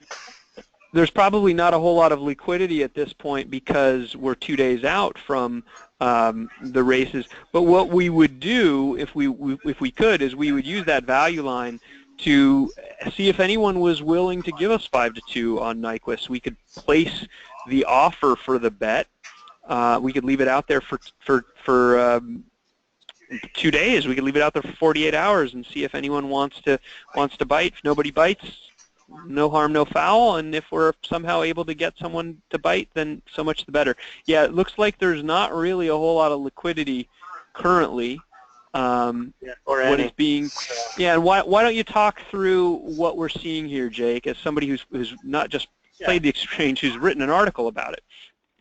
There's probably not a whole lot of liquidity at this point because we're 2 days out from the races. But what we would do if we could is we would use that value line to see if anyone was willing to give us 5-2 on Nyquist. We could place the offer for the bet. We could leave it out there for 2 days. We could leave it out there for 48 hours and see if anyone wants to bite. If nobody bites, no harm, no foul. And if we're somehow able to get someone to bite, then so much the better. Yeah, it looks like there's not really a whole lot of liquidity currently. What is being, yeah, and why don't you talk through what we're seeing here, Jake, as somebody who's not just played the exchange, who's written an article about it?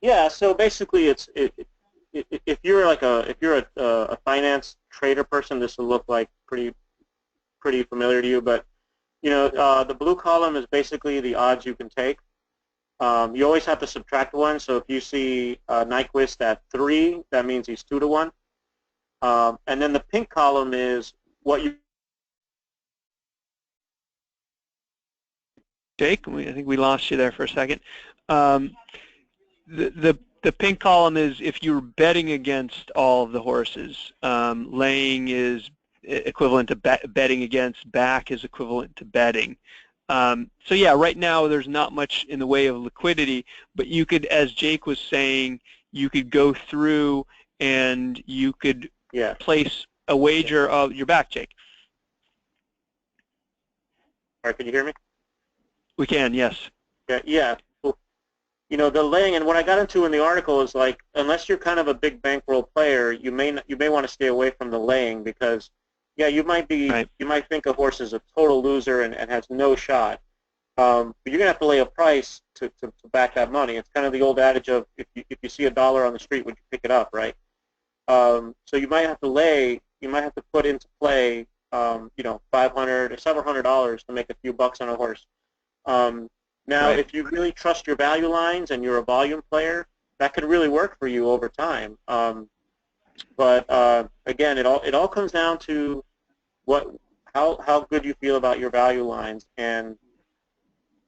Yeah, so basically, if you're a finance trader person, this will look like pretty familiar to you. But the blue column is basically the odds you can take. You always have to subtract one. So if you see Nyquist at 3, that means he's 2-1. And then the pink column is what you... Jake, I think we lost you there for a second. The pink column is if you're betting against all of the horses. Laying is equivalent to betting against. Back is equivalent to betting. So yeah, right now there's not much in the way of liquidity, but you could, as Jake was saying, you could go through and you could place a wager of your back, Jake. All right, can you hear me? We can, yes. Yeah. The laying, and what I got into in the article is like, unless you're kind of a big bankroll player, you may want to stay away from the laying because, you might think a horse is a total loser and has no shot, but you're gonna have to lay a price to back that money. It's kind of the old adage of if you see $1 on the street, would you pick it up, right? So you might have to put into play, $500 or several $100 to make a few bucks on a horse. Now, if you really trust your value lines and you're a volume player, that could really work for you over time. But again, it all comes down to how good you feel about your value lines and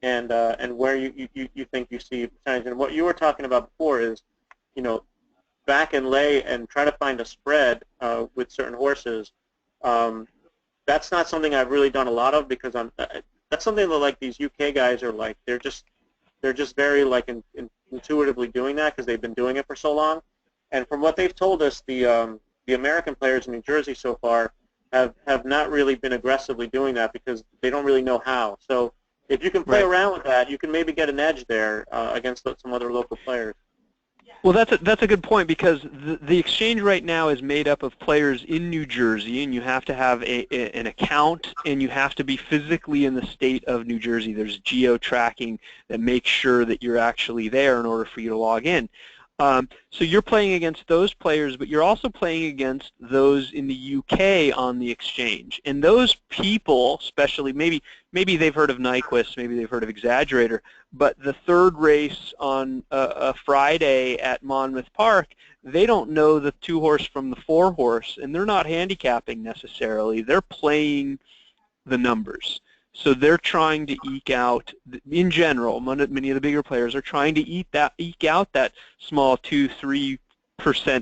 where you think you see percentage. And what you were talking about before is, back and lay and try to find a spread with certain horses. That's not something I've really done a lot of because that's something that like these UK guys are like. They're just very like intuitively doing that because they've been doing it for so long. And from what they've told us, the American players in New Jersey so far have not really been aggressively doing that because they don't really know how. So if you can play around with that, you can maybe get an edge there against some other local players. Well, that's a good point because the exchange right now is made up of players in New Jersey, and you have to have an account, and you have to be physically in the state of New Jersey. There's geo-tracking that makes sure that you're actually there in order for you to log in. So you're playing against those players, but you're also playing against those in the UK on the exchange. And those people, especially, maybe they've heard of Nyquist, maybe they've heard of Exaggerator, but the third race on a Friday at Monmouth Park, they don't know the 2-horse from the 4-horse, and they're not handicapping necessarily. They're playing the numbers. So they're trying to eke out, in general, many of the bigger players are trying to eke out that small 2-3%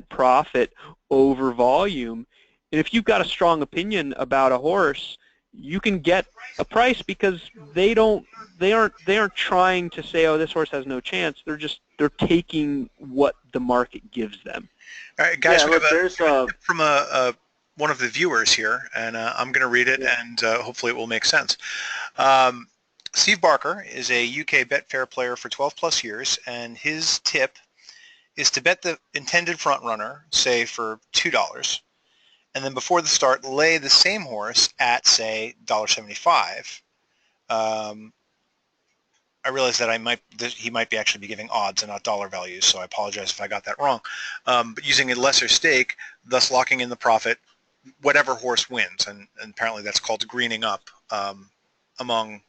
profit over volume. And if you've got a strong opinion about a horse, you can get a price because they aren't trying to say, oh, this horse has no chance. They're taking what the market gives them. All right, guys, we have a tip from one of the viewers here, and I'm going to read it, and hopefully it will make sense. Steve Barker is a UK Betfair player for 12 plus years, and his tip is to bet the intended front runner, say for $2, and then before the start lay the same horse at, say, $1.75. I realize that he might be actually be giving odds and not dollar values, so I apologize if I got that wrong. But using a lesser stake, thus locking in the profit, whatever horse wins, and apparently that's called greening up among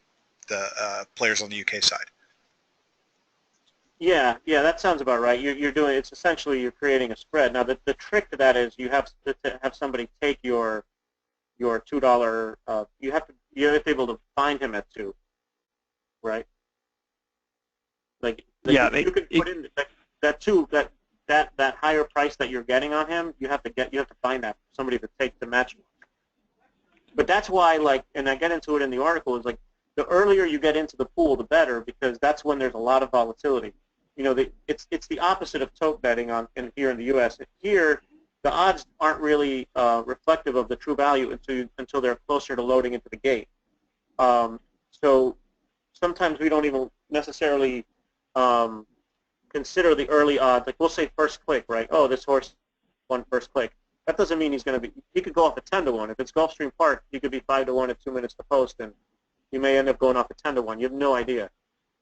the players on the UK side. Yeah, that sounds about right. You're doing, it's essentially you're creating a spread. Now the trick to that is you have to have somebody take your $2. You have to be able to find him at 2, right? Like Yeah, you could put in that 2 that higher price that you're getting on him. You have to find that somebody to take to match him. But that's why, like, and I get into it in the article, is like the earlier you get into the pool, the better, because that's when there's a lot of volatility. You know, it's the opposite of tote betting here in the U.S. Here, the odds aren't really reflective of the true value until they're closer to loading into the gate. So sometimes we don't even necessarily consider the early odds. Like we'll say first click, right? Oh, this horse won first click. That doesn't mean he's going to be. He could go off at 10-1. If it's Gulfstream Park, he could be 5-1 at 2 minutes to post, and he may end up going off at 10-1. You have no idea.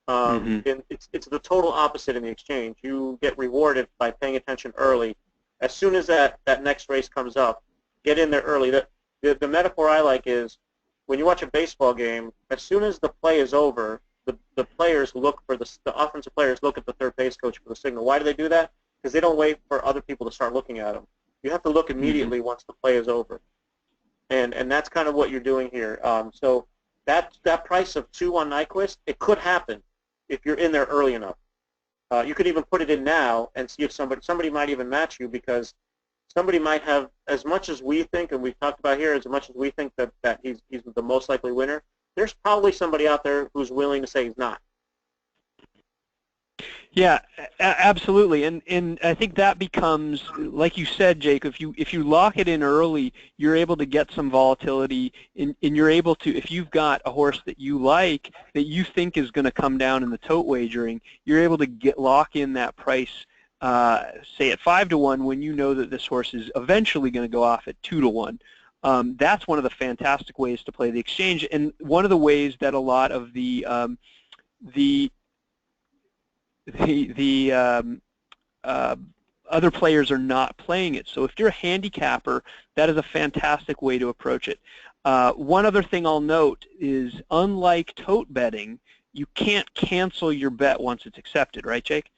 And it's the total opposite in the exchange. You get rewarded by paying attention early. As soon as that next race comes up, get in there early. The metaphor I like is when you watch a baseball game, as soon as the play is over, the players look for the offensive players look at the third base coach for the signal. Why do they do that? Because they don't wait for other people to start looking at them. You have to look immediately once the play is over, and that's kind of what you're doing here. So that price of 2 on Nyquist, it could happen if you're in there early enough. You could even put it in now and see if somebody might even match you, because somebody might have, as much as we think, and we've talked about here, as much as we think that he's the most likely winner, there's probably somebody out there who's willing to say he's not. Yeah, absolutely, and I think that becomes, like you said, Jake. If you lock it in early, you're able to get some volatility, and you're able to, if you've got a horse that you like, that you think is going to come down in the tote wagering, you're able to lock in that price, say at 5-1, when you know that this horse is eventually going to go off at 2-1. That's one of the fantastic ways to play the exchange, and one of the ways that a lot of the other players are not playing it. So if you're a handicapper, that is a fantastic way to approach it. One other thing I'll note is, unlike tote betting, you can't cancel your bet once it's accepted, right, Jake?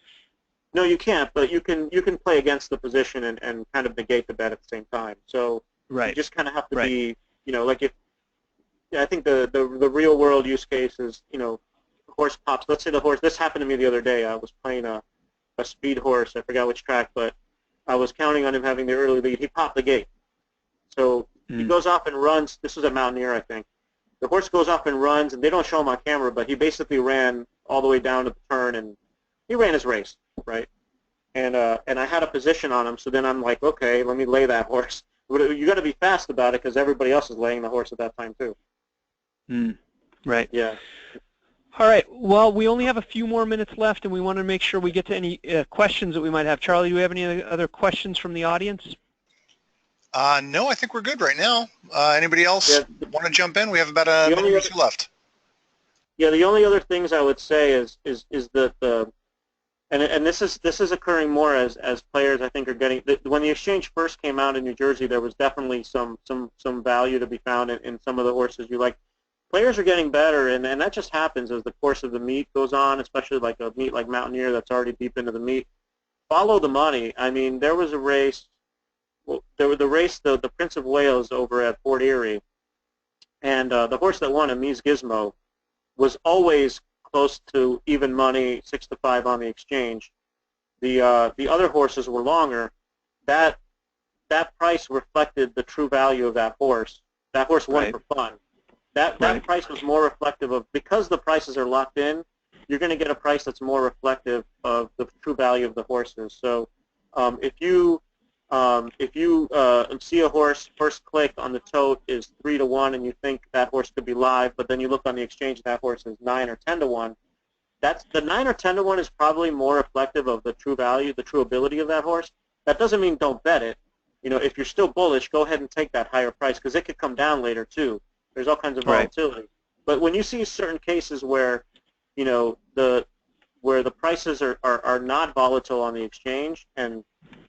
No, you can't, but you can play against the position and kind of negate the bet at the same time. So right. You just kind of have to be, like I think the real world use case is, horse pops. Let's say the horse, this happened to me the other day. I was playing a speed horse. I forgot which track, but I was counting on him having the early lead. He popped the gate. So he goes off and runs. This was at Mountaineer, I think. The horse goes off and runs, and they don't show him on camera, but he basically ran all the way down to the turn, and he ran his race, right? And I had a position on him, so then I'm like, okay, let me lay that horse. You got to be fast about it because everybody else is laying the horse at that time too. Right. Yeah. All right. Well, we only have a few more minutes left, and we want to make sure we get to any questions that we might have. Charlie, do we have any other questions from the audience? No, I think we're good right now. Anybody else want to jump in? We have about a minute or two left. Yeah, the only other things I would say is that and this is occurring more as players, I think, are getting. When the exchange first came out in New Jersey, there was definitely some value to be found in some of the horses you like. Players are getting better, and that just happens as the course of the meet goes on, especially like a meet like Mountaineer that's already deep into the meet. Follow the money. I mean, there was a race. Well, there was the race, the Prince of Wales over at Fort Erie, and the horse that won, Amiz Gizmo, was always close to even money, 6-5 on the exchange. The other horses were longer. That price reflected the true value of that horse. That horse won for fun. That price was more reflective of, because the prices are locked in, you're going to get a price that's more reflective of the true value of the horses. So if you see a horse, first click on the tote is 3-1, and you think that horse could be live, but then you look on the exchange and that horse is 9 or 10-1, that's the 9 or 10 to 1 is probably more reflective of the true value, the true ability of that horse. That doesn't mean don't bet it. You know, if you're still bullish, go ahead and take that higher price because it could come down later too. There's all kinds of volatility. Right. But when you see certain cases where, you know, where the prices are not volatile on the exchange, and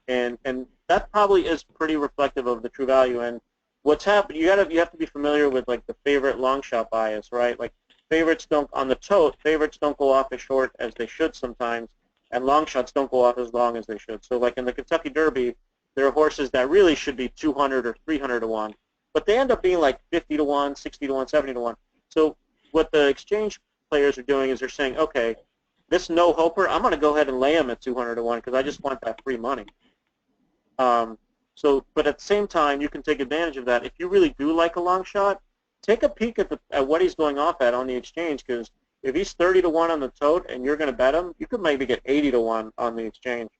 that probably is pretty reflective of the true value. And what's happened, you have to be familiar with like the favorite long shot bias, right? Like favorites don't on the tote, favorites don't go off as short as they should sometimes, and long shots don't go off as long as they should. So like in the Kentucky Derby, there are horses that really should be 200 or 300 to 1, but they end up being like 50 to 1, 60 to 1, 70 to 1. So what the exchange players are doing is they're saying, okay, this no-hoper, I'm going to go ahead and lay him at 200 to 1 because I just want that free money. But at the same time, you can take advantage of that. If you really do like a long shot, take a peek at what he's going off at on the exchange, because if he's 30 to 1 on the tote and you're going to bet him, you could maybe get 80 to 1 on the exchange.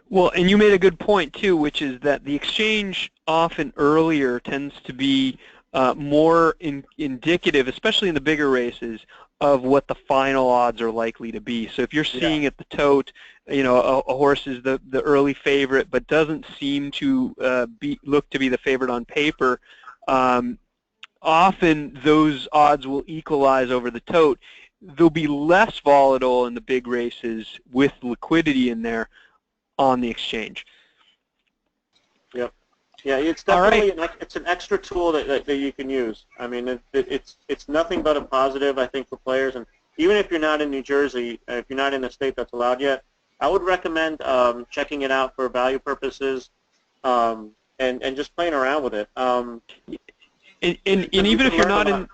Well, and you made a good point, too, which is that the exchange often earlier tends to be more indicative, especially in the bigger races, of what the final odds are likely to be. So if you're seeing at the tote, you know, a horse is the early favorite but doesn't seem to look to be the favorite on paper, often those odds will equalize over the tote. They'll be less volatile in the big races with liquidity in there on the exchange. Yep. Yeah, it's definitely it's an extra tool that you can use. I mean, it's nothing but a positive, I think, for players. And even if you're not in New Jersey, if you're not in a state that's allowed yet, I would recommend checking it out for value purposes and just playing around with it. And even if you're not in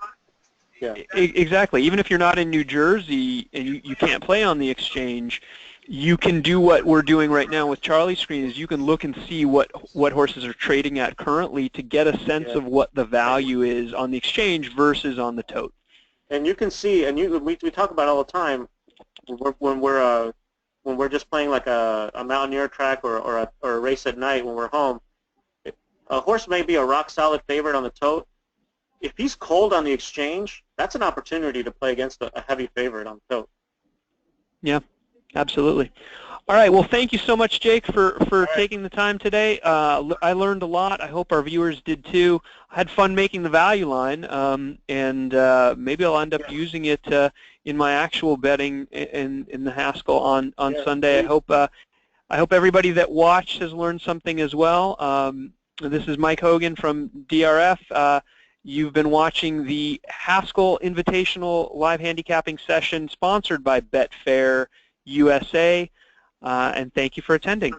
exactly, even if you're not in New Jersey and you can't play on the exchange, you can do what we're doing right now with Charlie's screen, is you can look and see what horses are trading at currently to get a sense of what the value is on the exchange versus on the tote. And you can see, and we talk about it all the time when we're just playing like a mountaineer track or a race at night when we're home. A horse may be a rock solid favorite on the tote. If he's cold on the exchange, that's an opportunity to play against a heavy favorite on the tote. Yeah. Absolutely. All right. Well, thank you so much, Jake, for taking the time today. I learned a lot. I hope our viewers did too. I had fun making the value line, and maybe I'll end up using it in my actual betting in the Haskell on Sunday. I hope everybody that watched has learned something as well. This is Mike Hogan from DRF. You've been watching the Haskell Invitational live handicapping session sponsored by Betfair USA, and thank you for attending.